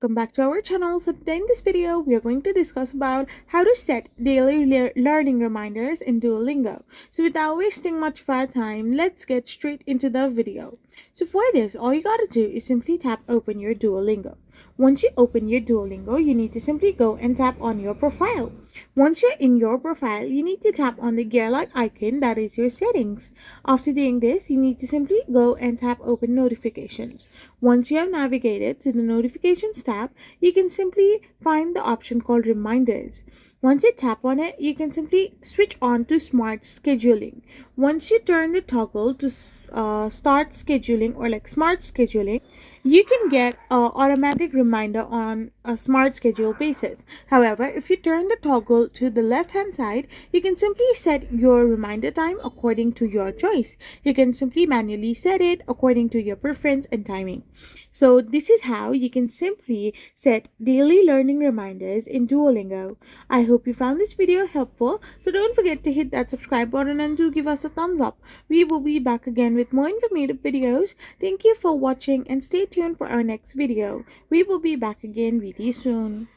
welcome back to our channel. So today in this video we are going to discuss about how to set daily learning reminders in Duolingo. So without wasting much of our time, let's get straight into the video. So for this, all you gotta do is simply tap open your Duolingo. Once you open your Duolingo, you need to simply go and tap on your profile. Once you're in your profile, you need to tap on the gear-like icon, that is your settings. After doing this, you need to simply go and tap open notifications. Once you have navigated to the notifications tab, you can simply find the option called reminders. Once you tap on it, you can simply switch on to smart scheduling. Once you turn the toggle to start scheduling or like smart scheduling, you can get a automatic reminder on a smart schedule basis. However, if you turn the toggle to the left hand side, you can simply set your reminder time according to your choice. You can simply manually set it according to your preference and timing. So this is how you can simply set daily learning reminders in Duolingo. I hope you found this video helpful. So don't forget to hit that subscribe button and do give us a thumbs up. We will be back again with more informative videos. Thank you for watching and stay tuned for our next video. We will be back again really soon.